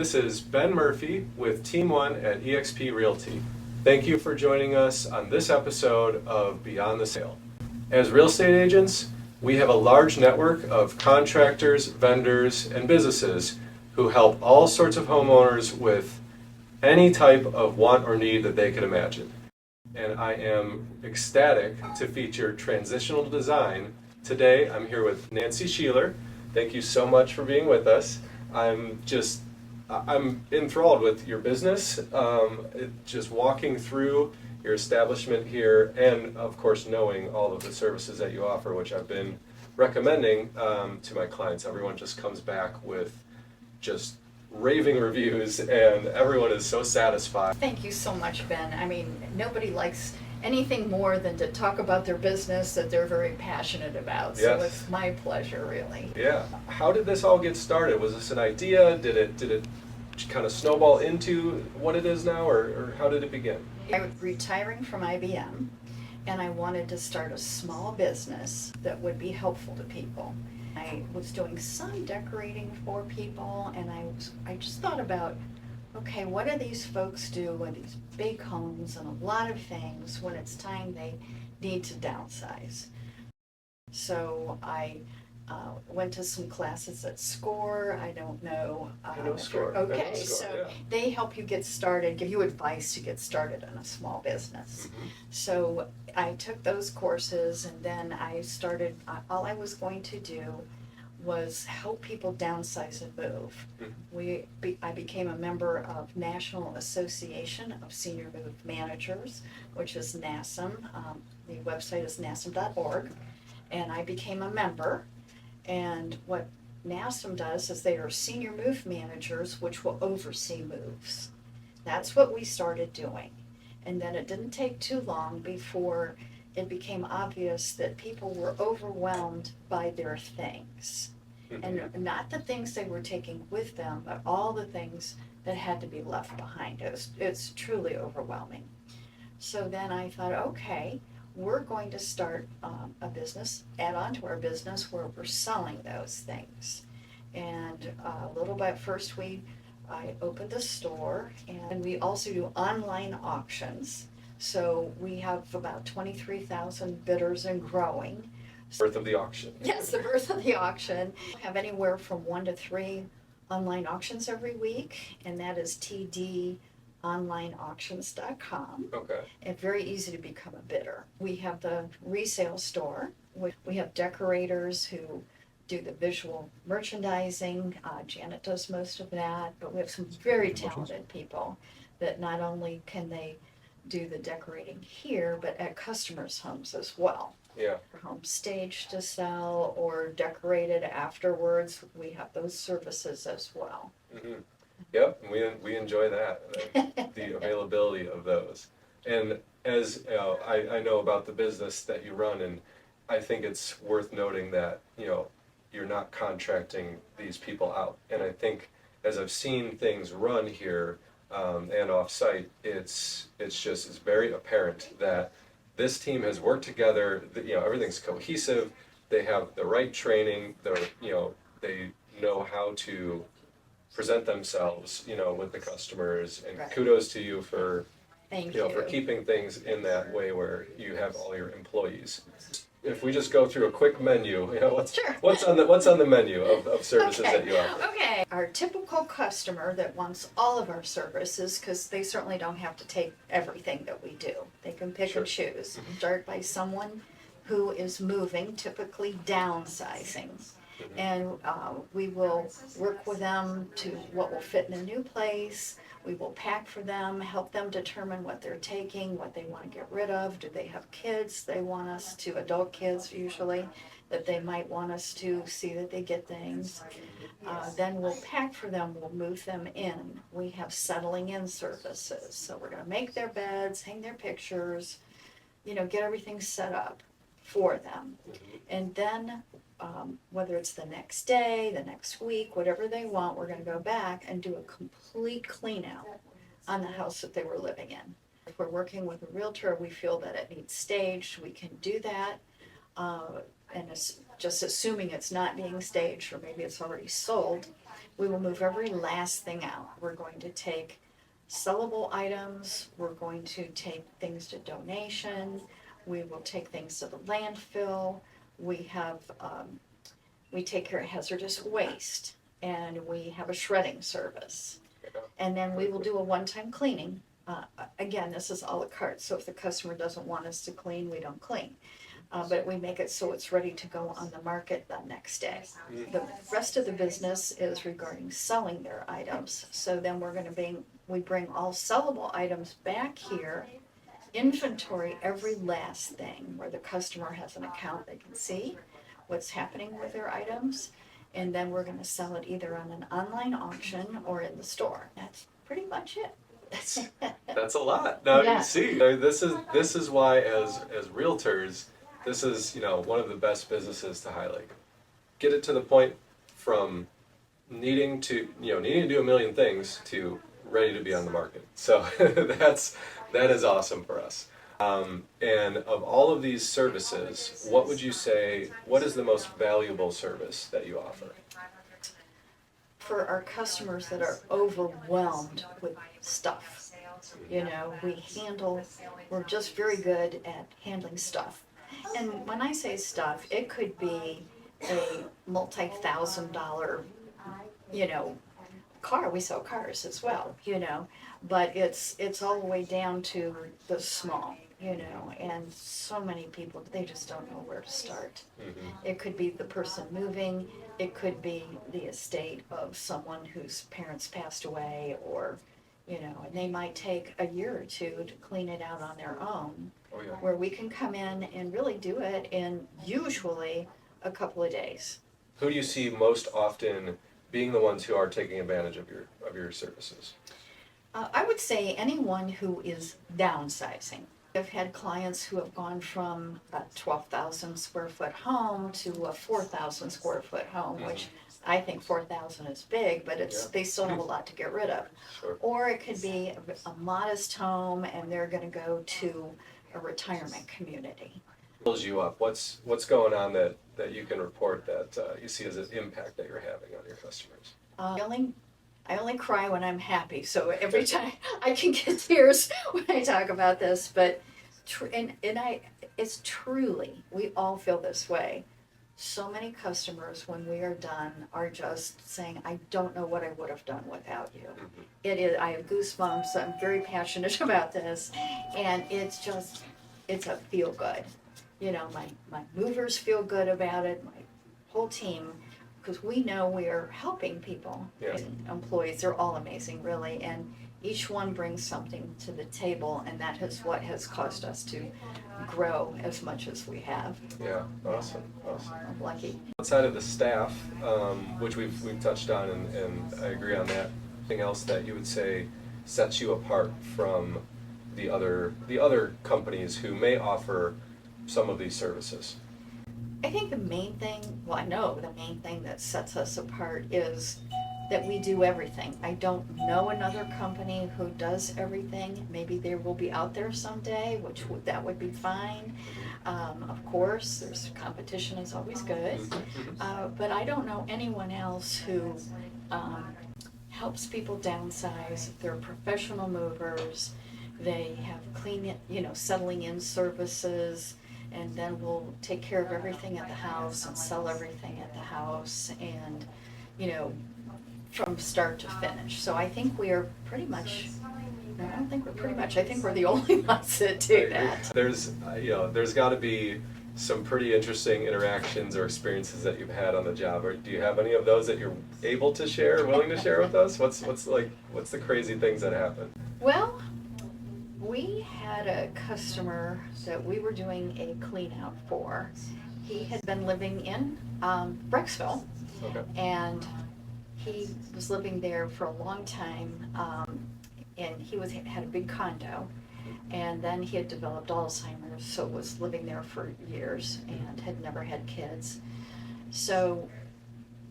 This is Ben Murphy with Team 1 at eXp Realty. Thank you for joining us on this episode of Beyond the Sale. As real estate agents, we have a large network of contractors, vendors, and businesses who help all sorts of homeowners with any type of want or need that they can imagine. And I am ecstatic to feature Transitional Design. Today I'm here with Nancy Sheeler. Thank you so much for being with us. I'm enthralled with your business, just walking through your establishment here, and of course knowing all of the services that you offer, which I've been recommending to my clients. Everyone just comes back with just raving reviews, and everyone is so satisfied. Thank you so much, Ben. I mean, nobody likes anything more than to talk about their business that they're very passionate about. So Yes. It's my pleasure, really. Yeah. How did this all get started? Was this an idea? Did it kind of snowball into what it is now, or how did it begin? I was retiring from IBM, and I wanted to start a small business that would be helpful to people. I was doing some decorating for people, and I just thought about, okay, what do these folks do with these big homes and a lot of things when it's time they need to downsize? So I went to some classes at SCORE. I don't know. I know SCORE. Okay, SCORE, so yeah. they help you get started, give you advice to get started in a small business. Mm-hmm. So I took those courses, and then I started, all I was going to do was help people downsize and move. Mm-hmm. I became a member of National Association of Senior Move Managers, which is NASM. The website is nasm.org, and I became a member. And what NASM does is they are senior move managers which will oversee moves. That's what we started doing. And then it didn't take too long before it became obvious that people were overwhelmed by their things. And not the things they were taking with them, but all the things that had to be left behind. It's truly overwhelming. So then I thought, okay, we're going to start a business, add on to our business where we're selling those things. And little by first I opened a store, and we also do online auctions. So we have about 23,000 bidders and growing. Birth of the auction. Yes, the birth of the auction. We have anywhere from 1 to 3 online auctions every week, and that is tdonlineauctions.com. Okay. And very easy to become a bidder. We have the resale store. We have decorators who do the visual merchandising. Janet does most of that, but we have some very talented people that not only can they do the decorating here, but at customers' homes as well. Yeah. For home stage to sell or decorated afterwards, we have those services as well. Mm-hmm. Yep, we enjoy that, the availability of those. And as I know about the business that you run, and I think it's worth noting that you're not contracting these people out. And I think as I've seen things run here and off-site, it's very apparent that this team has worked together. Everything's cohesive. They have the right training. They know how to present themselves, with the customers, and Right. Kudos to you for, Thank for keeping things in that way where you have all your employees. If we just go through a quick menu, Sure. what's on the menu of services that you offer? Okay. Our typical customer that wants all of our services, because they certainly don't have to take everything that we do. They can pick and choose. Start by someone who is moving, typically downsizing. And we will work with them to what will fit in a new place. We will pack for them, help them determine what they're taking, what they want to get rid of. Do they have kids they want us to, adult kids usually, that they might want us to see that they get things. Then we'll pack for them, we'll move them in. We have settling in services. So we're going to make their beds, hang their pictures, get everything set up for them. And then whether it's the next day, the next week, whatever they want, we're going to go back and do a complete clean out on the house that they were living in. If we're working with a realtor, we feel that it needs staged, we can do that. And it's just assuming it's not being staged, or maybe it's already sold, We will move every last thing out. We're going to take sellable items, we're going to take things to donation, we will take things to the landfill, we have, we take care of hazardous waste, and we have a shredding service. And then we will do a one-time cleaning. Again, this is a la carte, so if the customer doesn't want us to clean, we don't clean. But we make it so it's ready to go on the market the next day. The rest of the business is regarding selling their items. So then we bring all sellable items back here, inventory every last thing where the customer has an account they can see what's happening with their items. And then we're gonna sell it either on an online auction or in the store. That's pretty much it. That's a lot. Now Yeah. you see, this is why as realtors, this is one of the best businesses to highlight. Get it to the point from needing to do a million things to ready to be on the market. So that is awesome for us. And of all of these services, what would you say? What is the most valuable service that you offer? For our customers that are overwhelmed with stuff, we're just very good at handling stuff. And when I say stuff, it could be a multi-$1,000, car. We sell cars as well, but it's all the way down to the small, and so many people, they just don't know where to start. Mm-hmm. It could be the person moving, it could be the estate of someone whose parents passed away, or, and they might take a year or two to clean it out on their own. Oh, yeah. Where we can come in and really do it in usually a couple of days. Who do you see most often being the ones who are taking advantage of your services? I would say anyone who is downsizing. I've had clients who have gone from a 12,000 square foot home to a 4,000 square foot home, which I think 4,000 is big, but they still have a lot to get rid of. Sure. Or it could be a modest home and they're going to go to a retirement community. Pulls you up. What's going on that you can report that you see as an impact that you're having on your customers? I only cry when I'm happy, so every time I can get tears when I talk about this, but it's truly, we all feel this way. So many customers, when we are done, are just saying, I don't know what I would have done without you. Mm-hmm. It is, I have goosebumps, I'm very passionate about this, and it's a feel good. My movers feel good about it, my whole team, because we know we are helping people. Yeah. And employees, they're all amazing, really, and each one brings something to the table, and that is what has caused us to grow as much as we have. Yeah, awesome. I'm lucky. Outside of the staff, which we've touched on, and I agree on that. Anything else that you would say sets you apart from the other companies who may offer some of these services? I think the main thing, I know the main thing that sets us apart is that we do everything. I don't know another company who does everything. Maybe they will be out there someday, that would be fine. Of course, there's competition is always good, but I don't know anyone else who helps people downsize. They're professional movers. They have clean, settling in services. And then we'll take care of everything at the house and sell everything at the house and, from start to finish. So I think we are pretty much, I think we're the only ones that do that. There's got to be some pretty interesting interactions or experiences that you've had on the job. Or do you have any of those that you're able to share, willing to share with us? What's the crazy things that happen? Well, we had a customer that we were doing a clean out for. He had been living in Brecksville, Okay. and he was living there for a long time, and he had a big condo, and then he had developed Alzheimer's, so was living there for years and had never had kids. So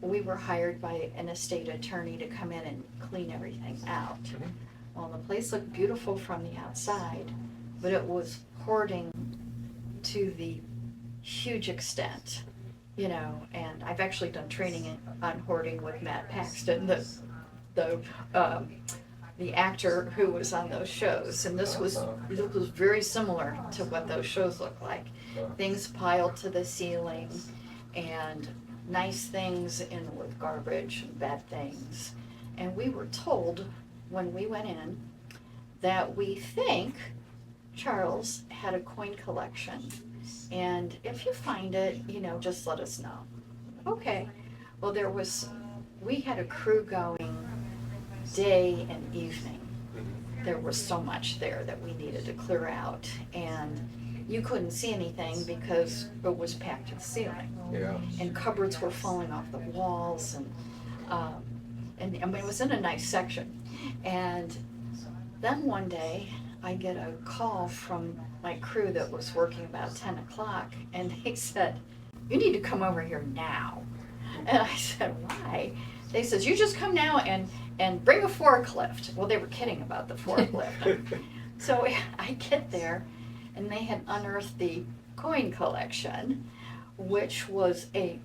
we were hired by an estate attorney to come in and clean everything out. Mm-hmm. Well, the place looked beautiful from the outside, but it was hoarding to the huge extent, you know, and I've actually done training on hoarding with Matt Paxton, the actor who was on those shows, and this was very similar to what those shows look like. Things piled to the ceiling, and nice things in with garbage and bad things. And we were told when we went in that we think Charles had a coin collection, and if you find it, you know, just let us know. Okay. Well, we had a crew going day and evening. There was so much there that we needed to clear out, and you couldn't see anything because it was packed to the ceiling. Yeah. And cupboards were falling off the walls, and I mean, it was in a nice section. And then one day, I get a call from my crew that was working about 10 o'clock, and they said, "You need to come over here now." And I said, "Why?" They said, "You just come now and bring a forklift." Well, they were kidding about the forklift. So I get there, and they had unearthed the coin collection, which was a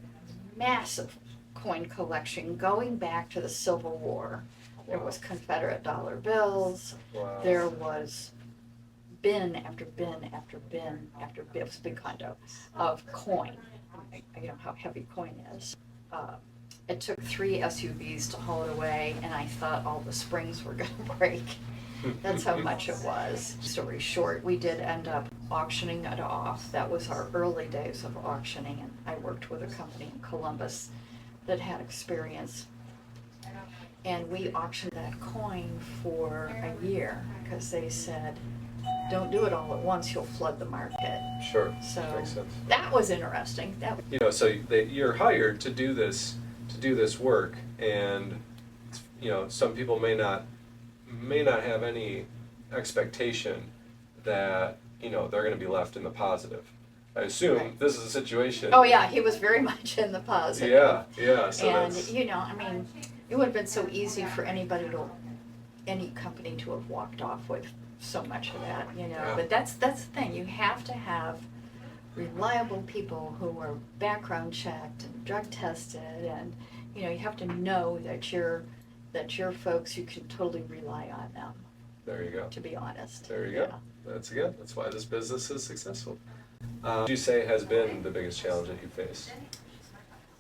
massive coin collection going back to the Civil War. There was Confederate dollar bills. Wow. There was bin after bin after bin after bin. It was a big condo of coin. You know how heavy coin is. It took 3 SUVs to haul it away, and I thought all the springs were going to break. That's how much it was. Story short, we did end up auctioning it off. That was our early days of auctioning, and I worked with a company in Columbus that had experience. And we auctioned that coin for a year because they said, "Don't do it all at once, you'll flood the market." Sure. So Makes sense. that was interesting. You know, so you're hired to do this work, and you know, some people may not have any expectation that, you know, they're going to be left in the positive. I assume Right. this is a situation. Oh yeah, he was very much in the positive. Yeah. So And that's, you know, I mean, it would have been so easy for any company to have walked off with so much of that, you know. Yeah. But that's the thing. You have to have reliable people who are background checked and drug tested, and you know, you have to know that your folks, you can totally rely on them. there you go. To be honest. There you go. That's why this business is successful. What would you say has been the biggest challenge that you faced?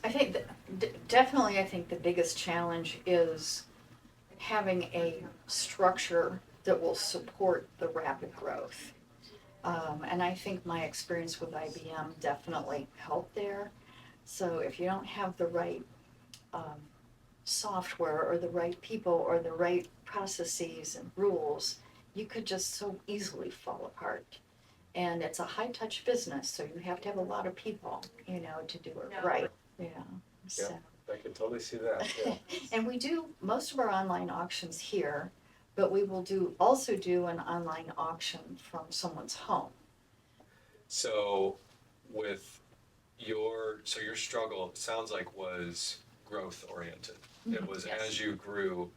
I think definitely. I think the biggest challenge is having a structure that will support the rapid growth. And I think my experience with IBM definitely helped there. So if you don't have the right software or the right people or the right processes and rules, you could just so easily fall apart. And it's a high-touch business, so you have to have a lot of people, you know, to do it right. Yeah. So. I can totally see that. Yeah. And we do most of our online auctions here, but we will also do an online auction from someone's home. So with your struggle, it sounds like, was growth oriented. It was, Yes. as you grew,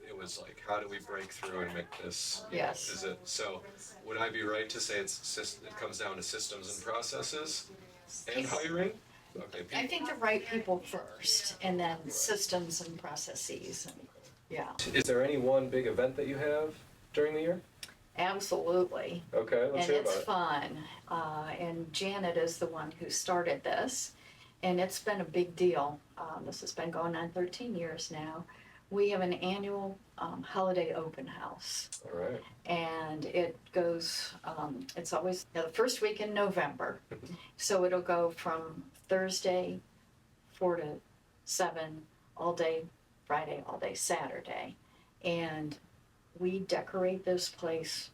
it was like, how do we break through and make this? Yes. Is it so? Would I be right to say it comes down to systems and processes and hiring? Okay. I think the right people first, and then systems and processes, and yeah. Is there any one big event that you have during the year? Absolutely. Okay, let's And hear it's about it. fun. And Janet is the one who started this, and it's been a big deal. This has been going on 13 years now. We have an annual holiday open house, All right. and it goes, it's always the first week in November. So it'll go from Thursday, 4 to 7, all day Friday, all day Saturday. And we decorate this place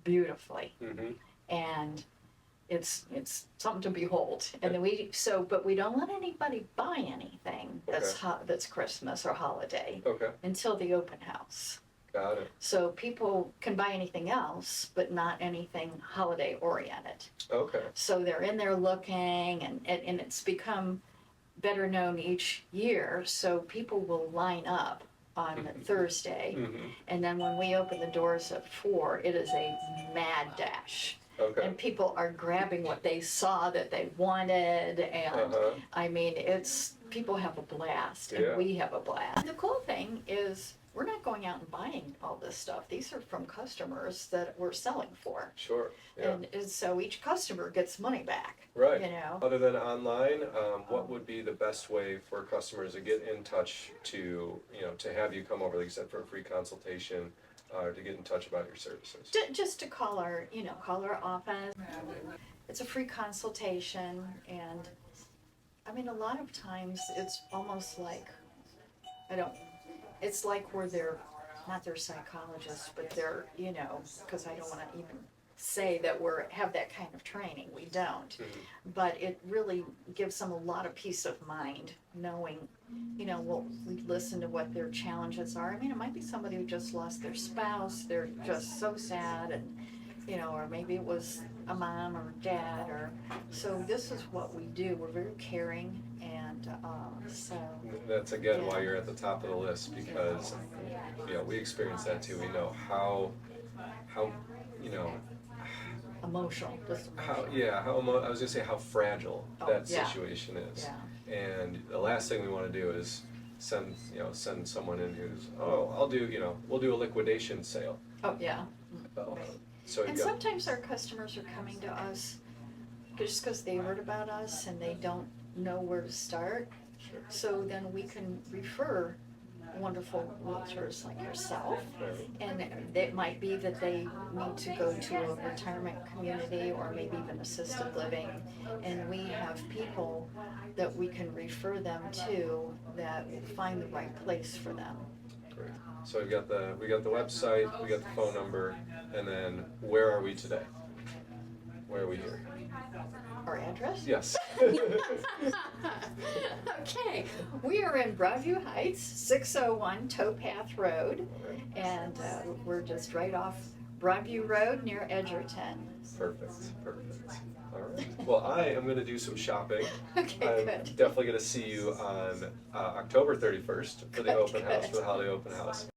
beautifully. Mm-hmm. And it's something to behold. And then but we don't let anybody buy anything that's Christmas or holiday Okay. until the open house. Got it. So people can buy anything else, but not anything holiday oriented. Okay. So they're in there looking, and it's become better known each year. So people will line up on Thursday, Mm-hmm. and then when we open the doors at 4, it is a mad dash. Okay. and people are grabbing what they saw that they wanted, and I mean, people have a blast, and Yeah. we have a blast. The cool thing is, we're not going out and buying all this stuff. These are from customers that we're selling for. Sure. Yeah. And so each customer gets money back. Right. You know. Other than online, what would be the best way for customers to get in touch to, to have you come over, like you said, for a free consultation, or to get in touch about your services? Just to call our office. It's a free consultation, and I mean, a lot of times it's almost like, it's like we're not their psychologists, but they're, because I don't want to even say that have that kind of training. We don't. Mm-hmm. But it really gives them a lot of peace of mind knowing, we listen to what their challenges are. I mean, it might be somebody who just lost their spouse, they're just so sad, and, or maybe it was a mom or dad, so this is what we do. We're very caring, and so. That's again why you're at the top of the list, because, we experience that too. We know how emotional. I was gonna say how fragile that situation is. Yeah. And the last thing we want to do is send someone in who's, we'll do a liquidation sale. Oh, yeah. And sometimes our customers are coming to us just because they heard about us and they don't know where to start. Sure. So then we can refer wonderful realtors like yourself, and it might be that they need to go to a retirement community or maybe even assisted living, and we have people that we can refer them to that will find the right place for them. Great. So we got the website, we got the phone number, and then where are we today? Where are we here? Our address? Yes. Okay, we are in Broadview Heights, 601 Towpath Road, and we're just right off Broadview Road near Edgerton. Perfect. All right. Well, I am going to do some shopping. Okay, I'm good. definitely going to see you on October 31st for the open house, for the holiday open house.